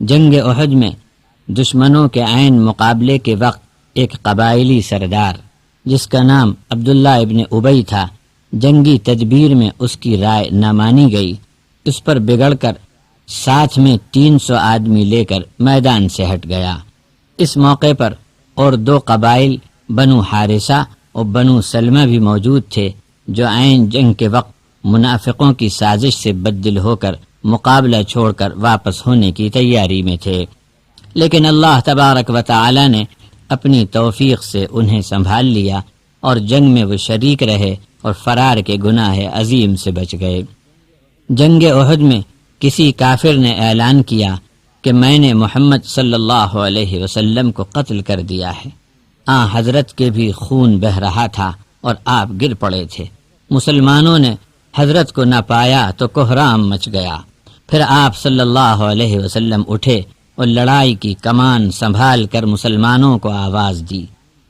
جنگ احد میں دشمنوں کے عین مقابلے کے وقت ایک قبائلی سردار جس کا نام عبداللہ ابن ابی تھا، جنگی تدبیر میں اس کی رائے نہ مانی گئی، اس پر بگڑ کر ساتھ میں 300 آدمی لے کر میدان سے ہٹ گیا۔ اس موقع پر اور 2 قبائل بنو حارثہ اور بنو سلمہ بھی موجود تھے جو عین جنگ کے وقت منافقوں کی سازش سے بددل ہو کر مقابلہ چھوڑ کر واپس ہونے کی تیاری میں تھے، لیکن اللہ تبارک و تعالی نے اپنی توفیق سے انہیں سنبھال لیا اور جنگ میں وہ شریک رہے اور فرار کے گناہ عظیم سے بچ گئے۔ جنگ احد میں کسی کافر نے اعلان کیا کہ میں نے محمد صلی اللہ علیہ وسلم کو قتل کر دیا ہے۔ حضرت کے بھی خون بہہ رہا تھا اور آپ گر پڑے تھے۔ مسلمانوں نے حضرت کو نہ پایا تو کوہرام مچ گیا۔ پھر آپ صلی اللہ علیہ وسلم اٹھے اور لڑائی کی کمان سنبھال کر مسلمانوں کو آواز دی،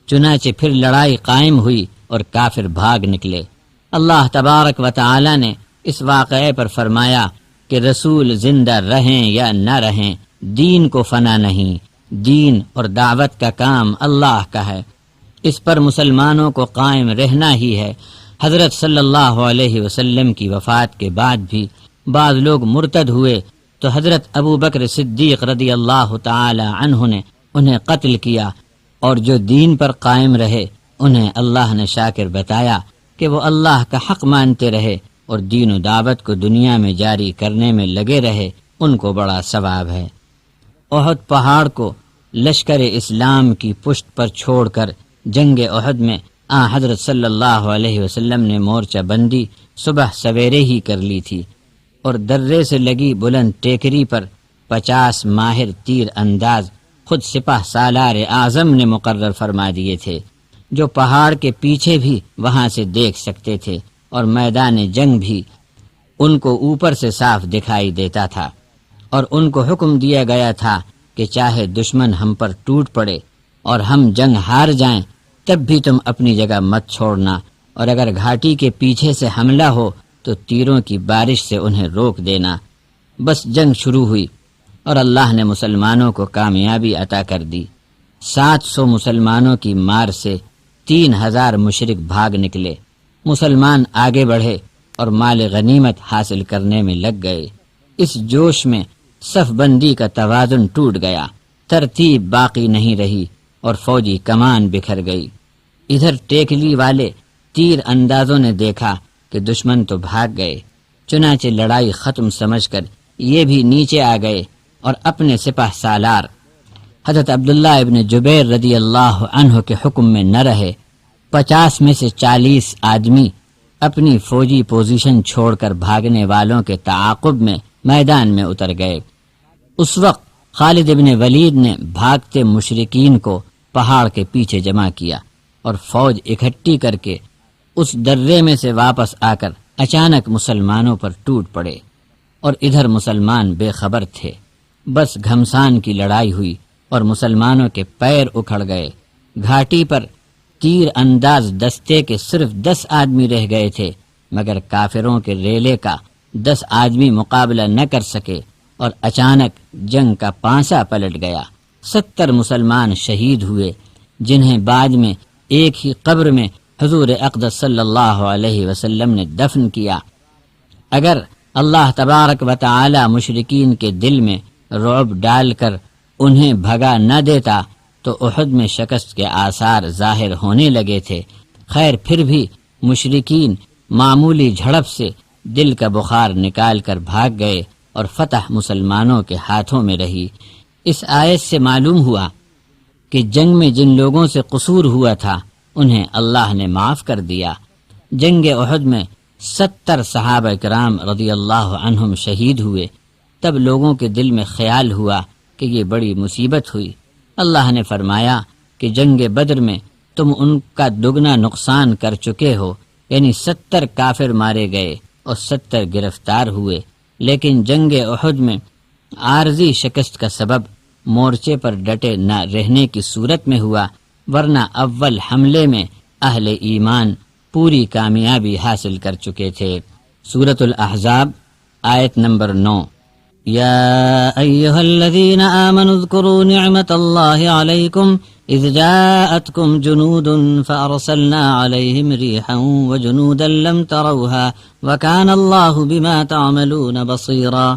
چنانچہ پھر لڑائی قائم ہوئی اور کافر بھاگ نکلے۔ اللہ تبارک و تعالی نے اس واقعے پر فرمایا کہ رسول زندہ رہیں یا نہ رہیں، دین کو فنا نہیں، دین اور دعوت کا کام اللہ کا ہے، اس پر مسلمانوں کو قائم رہنا ہی ہے۔ حضرت صلی اللہ علیہ وسلم کی وفات کے بعد بھی بعض لوگ مرتد ہوئے تو حضرت ابو بکر صدیق رضی اللہ تعالی عنہ نے انہیں قتل کیا، اور جو دین پر قائم رہے انہیں اللہ نے شاکر بتایا کہ وہ اللہ کا حق مانتے رہے اور دین و دعوت کو دنیا میں جاری کرنے میں لگے رہے، ان کو بڑا ثواب ہے۔ احد پہاڑ کو لشکر اسلام کی پشت پر چھوڑ کر جنگ احد میں حضرت صلی اللہ علیہ وسلم نے مورچہ بندی صبح سویرے ہی کر لی تھی، اور درے سے لگی بلند ٹیکری پر 50 ماہر تیر انداز خود سپہ سالار اعظم نے مقرر فرما دیے تھے، جو پہاڑ کے پیچھے بھی وہاں سے دیکھ سکتے تھے، اور میدان جنگ بھی ان کو اوپر سے صاف دکھائی دیتا تھا، اور ان کو حکم دیا گیا تھا کہ چاہے دشمن ہم پر ٹوٹ پڑے اور ہم جنگ ہار جائیں تب بھی تم اپنی جگہ مت چھوڑنا، اور اگر گھاٹی کے پیچھے سے حملہ ہو تو تیروں کی بارش سے انہیں روک دینا۔ بس جنگ شروع ہوئی اور اللہ نے مسلمانوں کو کامیابی عطا کر دی۔ 700 مسلمانوں کی مار سے 3000 مشرک بھاگ نکلے۔ مسلمان آگے بڑھے اور مال غنیمت حاصل کرنے میں لگ گئے۔ اس جوش میں صف بندی کا توازن ٹوٹ گیا، ترتیب باقی نہیں رہی اور فوجی کمان بکھر گئی۔ ادھر ٹیکلی والے تیر اندازوں نے دیکھا کہ دشمن تو بھاگ گئے، چنانچہ لڑائی ختم سمجھ کر یہ بھی نیچے آ گئے اور اپنے سپہ سالار حضرت عبداللہ ابن جبیر رضی اللہ عنہ کے حکم میں نہ رہے۔ 50 میں سے 40 آدمی اپنی فوجی پوزیشن چھوڑ کر بھاگنے والوں کے تعاقب میں میدان میں اتر گئے۔ اس وقت خالد ابن ولید نے بھاگتے مشرکین کو پہاڑ کے پیچھے جمع کیا اور فوج اکٹھی کر کے اس درے میں سے واپس آ کر اچانک مسلمانوں پر ٹوٹ پڑے، اور ادھر مسلمان بے خبر تھے۔ بس گھمسان کی لڑائی ہوئی اور مسلمانوں کے پیر اکھڑ گئے۔ گھاٹی پر تیر انداز دستے کے صرف 10 آدمی رہ گئے تھے، مگر کافروں کے ریلے کا 10 آدمی مقابلہ نہ کر سکے اور اچانک جنگ کا پانسا پلٹ گیا۔ 70 مسلمان شہید ہوئے، جنہیں بعد میں ایک ہی قبر میں حضور اقدس صلی اللہ علیہ وسلم نے دفن کیا۔ اگر اللہ تبارک و تعالی مشرکین کے دل میں رعب ڈال کر انہیں بھگا نہ دیتا تو احد میں شکست کے آثار ظاہر ہونے لگے تھے۔ خیر پھر بھی مشرکین معمولی جھڑپ سے دل کا بخار نکال کر بھاگ گئے اور فتح مسلمانوں کے ہاتھوں میں رہی۔ اس آیت سے معلوم ہوا کہ جنگ میں جن لوگوں سے قصور ہوا تھا انہیں اللہ نے معاف کر دیا۔ جنگ احد میں 70 صحابہ کرام رضی اللہ عنہم شہید ہوئے۔ تب لوگوں کے دل میں خیال ہوا کہ یہ بڑی مصیبت ہوئی۔ اللہ نے فرمایا کہ جنگ بدر میں تم ان کا دگنا نقصان کر چکے ہو، یعنی 70 کافر مارے گئے اور 70 گرفتار ہوئے، لیکن جنگ احد میں عارضی شکست کا سبب مورچے پر ڈٹے نہ رہنے کی صورت میں ہوا، ورنہ اول حملے میں اہل ایمان پوری کامیابی حاصل کر چکے تھے۔ سورۃ الاحزاب آیت نمبر 9۔ يا أيها الذين آمنوا اذكروا نعمة الله عليكم إذ جاءتكم جنود فأرسلنا عليهم ريحا وجنودا لم تروها وكان الله بما تعملون بصيرا.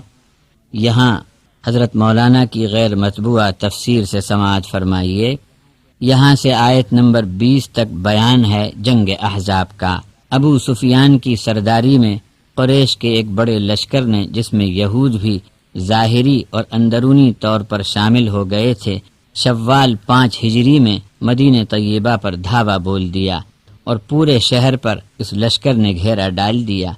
یہاں حضرت مولانا کی غیر مطبوعہ تفسیر سے سماعت فرمائیے. یہاں سے آیت نمبر 20 تک بیان ہے جنگ احزاب کا. ابو سفیان کی سرداری میں قریش کے ایک بڑے لشکر نے، جس میں یہود بھی ظاہری اور اندرونی طور پر شامل ہو گئے تھے، شوال 5 ہجری میں مدینہ طیبہ پر دھاوا بول دیا اور پورے شہر پر اس لشکر نے گھیرا ڈال دیا.